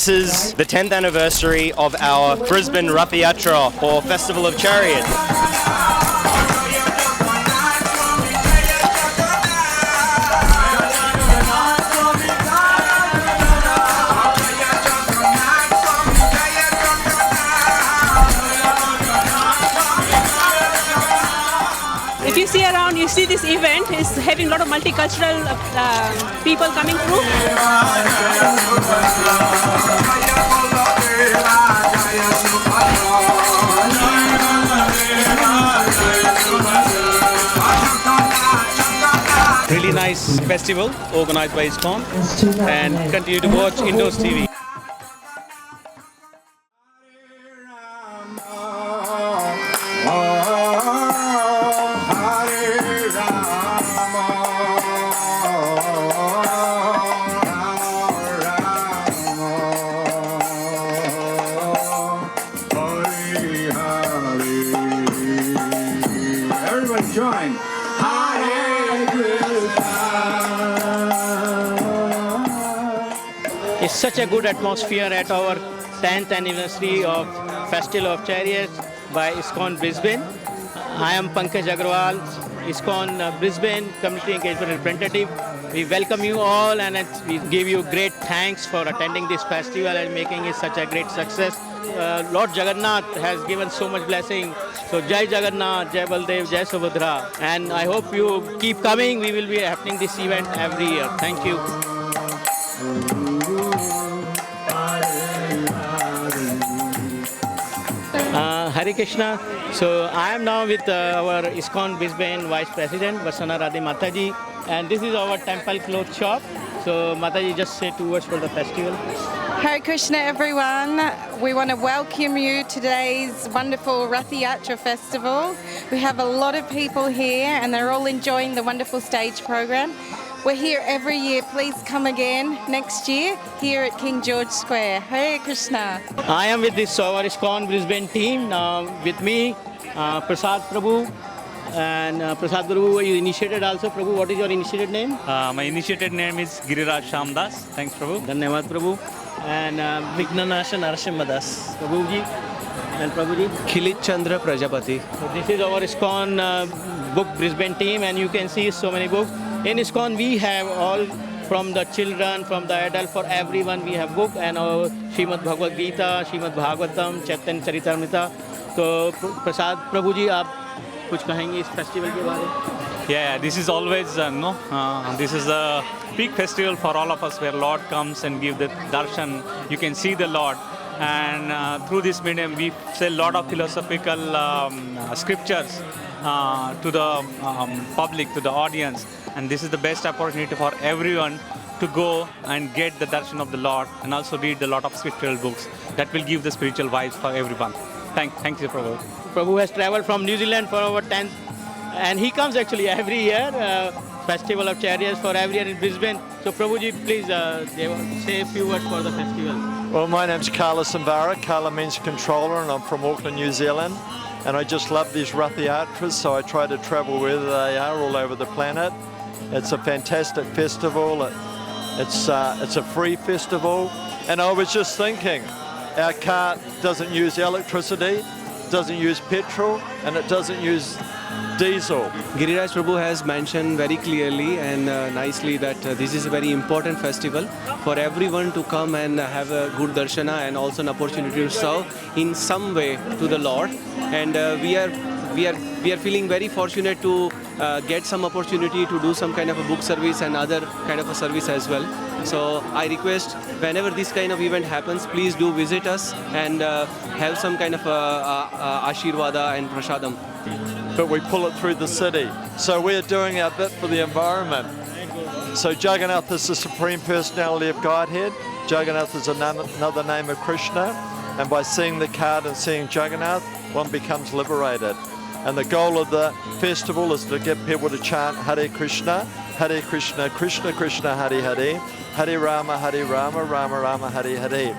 This is the 10th anniversary of our Brisbane Rath Yatra, or Festival of Chariots. If you see around, you see this event is having a lot of multicultural people coming through. Really nice festival organized by ISKCON, and continue to watch Indoz TV. Everyone join. It's such a good atmosphere at our 10th anniversary of Festival of Chariots by ISKCON Brisbane. I am Pankaj Agrawal, ISKCON Brisbane Community Engagement Representative. We welcome you all, and we give you great thanks for attending this festival and making it such a great success. Lord Jagannath has given so much blessing. So Jai Jagannath, Jai Baldev, Jai Subhadra. And I hope you keep coming. We will be happening this event every year. Thank you. Hare Krishna. So I am now with our ISKCON Brisbane Vice President, Vasana Radhe Mataji. And this is our temple cloth shop. So Mataji, just say 2 words for the festival. Hare Krishna everyone, we want to welcome you to today's wonderful Rath Yatra festival. We have a lot of people here and they're all enjoying the wonderful stage program. We're here every year, please come again next year here at King George Square. Hare Krishna. I am with this our ISKCON Brisbane team, with me Prasad Prabhu. And Prasad Prabhu, you initiated also. Prabhu, what is your initiated name? My initiated name is Giriraj Shamdas. Thanks, Prabhu. Dhanyavad Prabhu. And Vignanasha Narasimhadas. Prabhuji and Prabhuji. Khilit Chandra Prajapati. So this is our ISKCON book Brisbane team, and you can see so many books. In ISKCON we have all, from the children, from the adult, for everyone we have book, and our Srimad Bhagavad Gita, Srimad Bhagavatam, Chaitanya Charitamrita. So Prasad Prabhuji, आप कुछ कहेंगे इस festival के बारे में? Yeah, this is always this is a big festival for all of us, where Lord comes and give the darshan. You can see the Lord, and through this medium we say a lot of philosophical scriptures to the public, to the audience, and this is the best opportunity for everyone to go and get the darshan of the Lord, and also read a lot of scriptural books that will give the spiritual vibes for everyone. Thank you, Prabhu. Prabhu has traveled from New Zealand for our 10th, and he comes actually every year, Festival of Chariots for every year in Brisbane. So Prabhuji, please say a few words for the festival. Well, my name's Carla Sambara. Carla means controller, and I'm from Auckland, New Zealand. And I just love these Rath Yatras, so I try to travel wherever they are all over the planet. It's a fantastic festival. It's a free festival. And I was just thinking, our car doesn't use electricity, doesn't use petrol, and it doesn't use diesel. Giriraj Prabhu has mentioned very clearly and nicely that this is a very important festival for everyone to come and have a good darshana and also an opportunity to serve in some way to the Lord. And we are feeling very fortunate to get some opportunity to do some kind of a book service and other kind of a service as well. So I request, whenever this kind of event happens, please do visit us and have some kind of ashirvada and prasadam. But we pull it through the city. So we're doing our bit for the environment. So Jagannath is the Supreme Personality of Godhead. Jagannath is another name of Krishna. And by seeing the card and seeing Jagannath, one becomes liberated. And the goal of the festival is to get people to chant Hare Krishna, Krishna Krishna, Hare Hare, Hare Rama, Rama Rama, Hare Hare.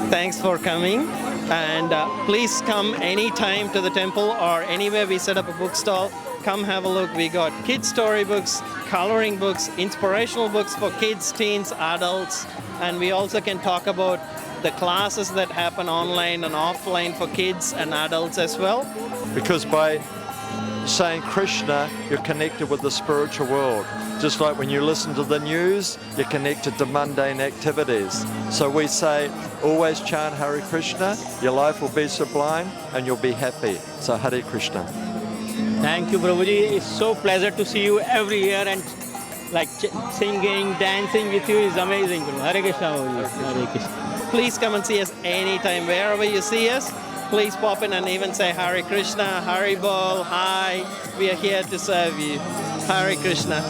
Thanks for coming, and please come anytime to the temple or anywhere we set up a bookstall. Come have a look. We got kids storybooks, coloring books, inspirational books for kids, teens, adults, and we also can talk about the classes that happen online and offline for kids and adults as well. Because by saying Krishna, you're connected with the spiritual world. Just like when you listen to the news, you're connected to mundane activities. So we say, always chant Hare Krishna, your life will be sublime and you'll be happy. So Hare Krishna. Thank you, Prabhuji. It's so pleasure to see you every year, and like singing, dancing with you is amazing. Hare Krishna, Prabhuji. Hare Krishna. Please come and see us anytime, wherever you see us. Please pop in and even say Hare Krishna, Hare Bol, hi. We are here to serve you. Hare Krishna.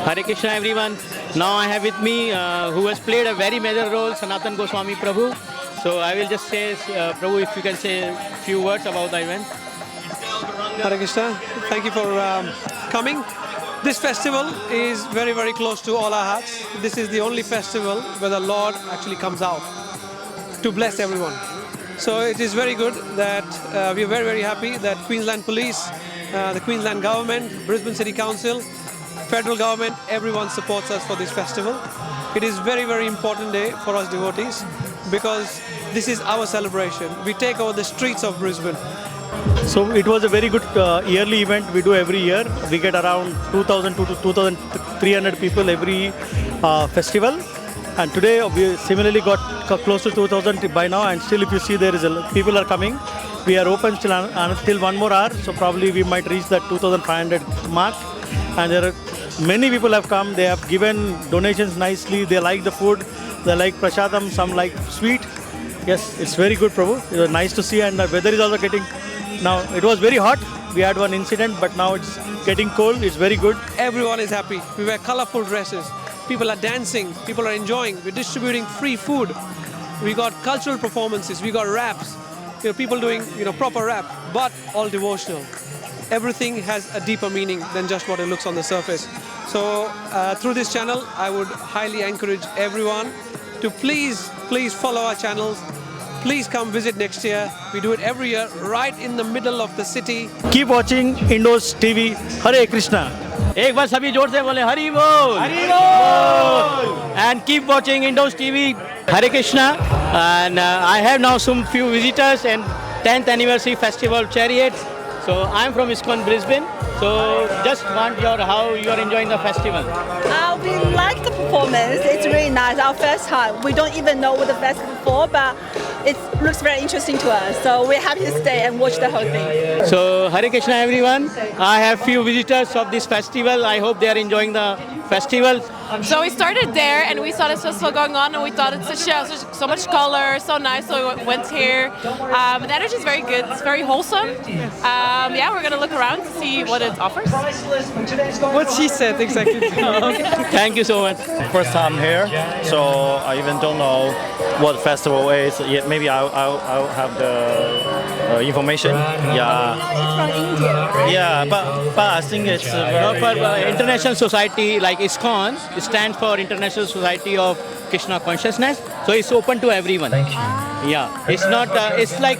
Hare Krishna, everyone. Now I have with me who has played a very major role, Sanatan Goswami Prabhu. So I will just say, Prabhu, if you can say a few words about the event. Hare Krishna, thank you for coming. This festival is very, very close to all our hearts. This is the only festival where the Lord actually comes out to bless everyone. So it is very good that we are very, very happy that Queensland Police, the Queensland Government, Brisbane City Council, Federal Government, everyone supports us for this festival. It is very, very important day for us devotees because this is our celebration. We take over the streets of Brisbane. So it was a very good yearly event we do every year. We get around 2,000 to 2,300 people every festival. And today we similarly got close to 2,000 by now, and still if you see there is people are coming. We are open till one more hour, so probably we might reach that 2,500 mark. And there are many people have come, they have given donations nicely, they like the food, they like prasadam, some like sweet. Yes, it's very good, Prabhu. It was nice to see, and the weather is also getting, now it was very hot, we had one incident, but now it's getting cold, it's very good. Everyone is happy. We wear colorful dresses. People are dancing, people are enjoying. We're distributing free food. We got cultural performances, we got raps. People doing proper rap, but all devotional. Everything has a deeper meaning than just what it looks on the surface. So through this channel, I would highly encourage everyone to please follow our channels. Please come visit next year. We do it every year, right in the middle of the city. Keep watching Indoz TV. Hare Krishna. एक बार सभी जोर से बोले हरि बोल, हरि बोल, and keep watching Indoz TV. Hare Krishna, and I have now some few visitors and 10th anniversary festival Chariots. So I'm from ISKCON Brisbane. So just want how you are enjoying the festival. We like the performance. It's really nice. Our first time. We don't even know what the festival for, but it looks very interesting to us. So we're happy to stay and watch the whole thing. So Hare Krishna, everyone. I have few visitors of this festival. I hope they are enjoying the festival. So we started there and we saw this festival going on and we thought it's so much color, so nice, so we went here. The energy is very good, it's very wholesome. Yeah, we're going to look around to see what it offers. What she said, exactly. Thank you so much. First time here, so I even don't know what festival is. Yeah, maybe I'll have the information. Yeah. It's from India. Yeah, but I think it's International Society like ISKCON, it stands for International Society of Krishna Consciousness. So it's open to everyone. Yeah, it's not. It's like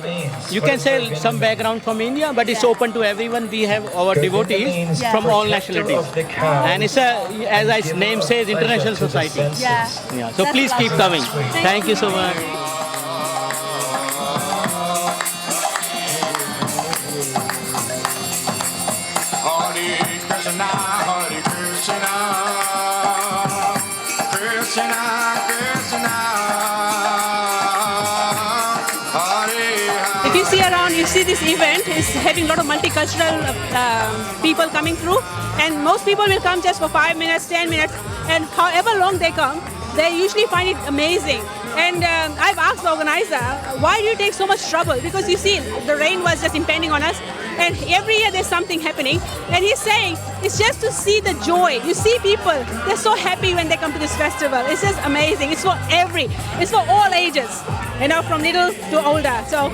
you can say some background from India, but it's open to everyone. We have our devotees from all nationalities, and it's as its name says, International Society. Yeah. Yeah. So please keep coming. Thank you so much. If you see around, you see this event is having a lot of multicultural people coming through, and most people will come just for 5 minutes, 10 minutes, and however long they come, they usually find it amazing. And I've asked the organizer, why do you take so much trouble? Because you see, the rain was just impending on us, and every year there's something happening. And he's saying it's just to see the joy. You see people, they're so happy when they come to this festival. It's just amazing. It's for all ages, from little to older. So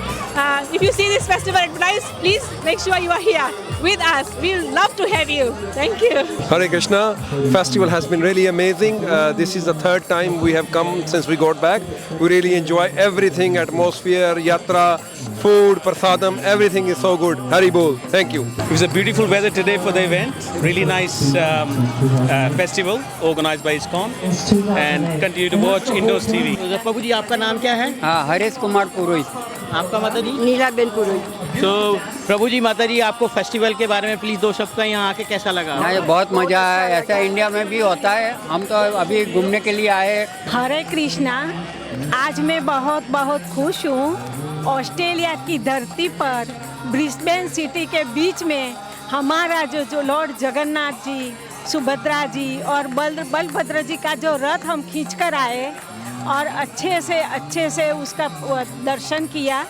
if you see this festival advertised, please make sure you are here with us. We love to have you. Thank you. Hare Krishna. Festival has been really amazing. This is the third time we have come since we got back. We really enjoy everything, atmosphere, yatra, food, prasadam, everything is so good. Hari Bol. Thank you. It was a beautiful weather today for the event. Really nice festival organized by ISKCON, and continue to watch Indoz TV. प्रभु जी आपका नाम क्या है? हाँ, हरेश कुमार पुरोहित। आपका माता जी? नीलाबेन पुरोहित। तो प्रभु जी, माता जी, आपको फेस्टिवल के बारे में प्लीज दो शब्द यहाँ आके कैसा लगा? यहाँ ये बहुत मजा आया। ऐसा इंडिया में भी होता है। हम तो अभी घूमने के लिए आए। हरे कृष्णा। आज मैं बहुत बहुत खुश हूँ। ऑस्ट्रेलिया की धरती पर ब्रिस्बेन सिटी के बीच में हमारा जो लॉर्ड जगन्नाथ जी, सुभद्रा जी और बलभद्र जी का जो रथ हम खींच कर आए और अच्छे से उसका दर्शन किया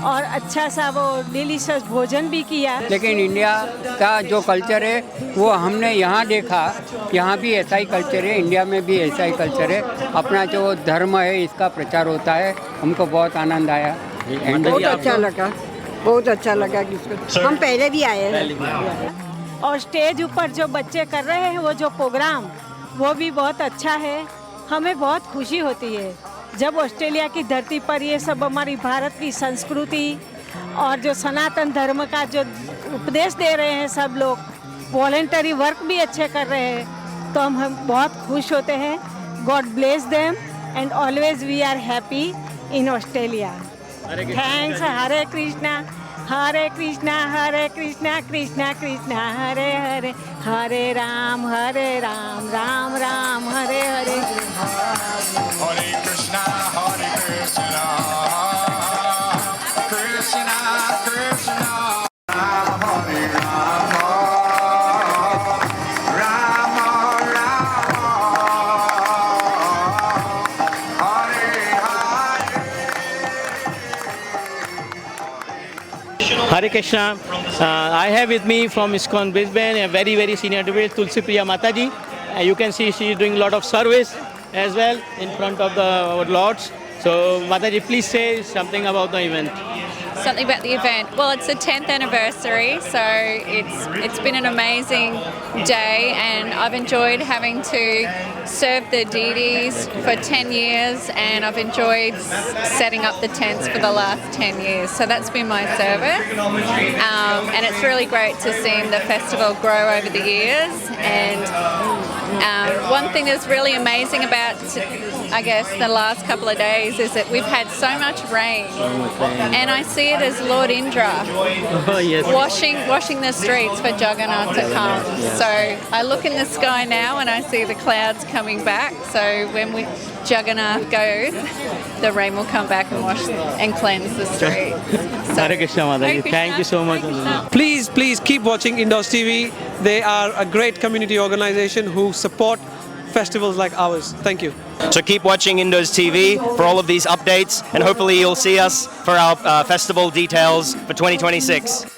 और अच्छा सा वो डिलीशियस भोजन भी किया। लेकिन इंडिया का जो कल्चर है वो हमने यहाँ देखा। यहाँ भी ऐसा ही कल्चर है, इंडिया में भी ऐसा ही कल्चर है। अपना जो धर्म है इसका प्रचार होता है। हमको बहुत आनंद आया। बहुत अच्छा लगा हम पहले भी आए हैं। और स्टेज ऊपर जो बच्चे कर रहे हैं वो जो प्रोग्राम, वो भी बहुत अच्छा है। हमें बहुत खुशी होती है जब ऑस्ट्रेलिया की धरती पर ये सब हमारी भारत की संस्कृति और जो सनातन धर्म का जो उपदेश दे रहे हैं सब लोग, वॉलेंटरी वर्क भी अच्छे कर रहे हैं, तो हम बहुत खुश होते हैं। God bless them and always we are happy in Australia. Thanks. Hare Krishna Hare Krishna Hare Krishna Krishna Krishna Hare Hare, Hare Rama Rama Rama Hare Hare. Hare Krishna Krishna Krishna Hare Rama Rama Hare Krishna. I have with me from ISKCON Brisbane a very senior devotee, Tulsi Priya Mataji. You can see she is doing a lot of service as well in front of our lords. So Mataji, please say something about the event. Something about the event. Well, it's the 10th anniversary, so it's been an amazing day, and I've enjoyed having to serve the deities for 10 years, and I've enjoyed setting up the tents for the last 10 years. So that's been my service, and it's really great to see the festival grow over the years. And one thing that's really amazing about, I guess, the last couple of days is that we've had so much rain, and I see it as Lord Indra washing the streets for Jugani to come. So I look in the sky now and I see the clouds coming back. So when Jugani goes, the rain will come back and wash and cleanse the streets. So, Hare Krishna, Mataji. Thank you so much. Please keep watching Indoz TV. They are a great community organization who support festivals like ours. Thank you. So keep watching Indoz TV for all of these updates, and hopefully you'll see us for our festival details for 2026.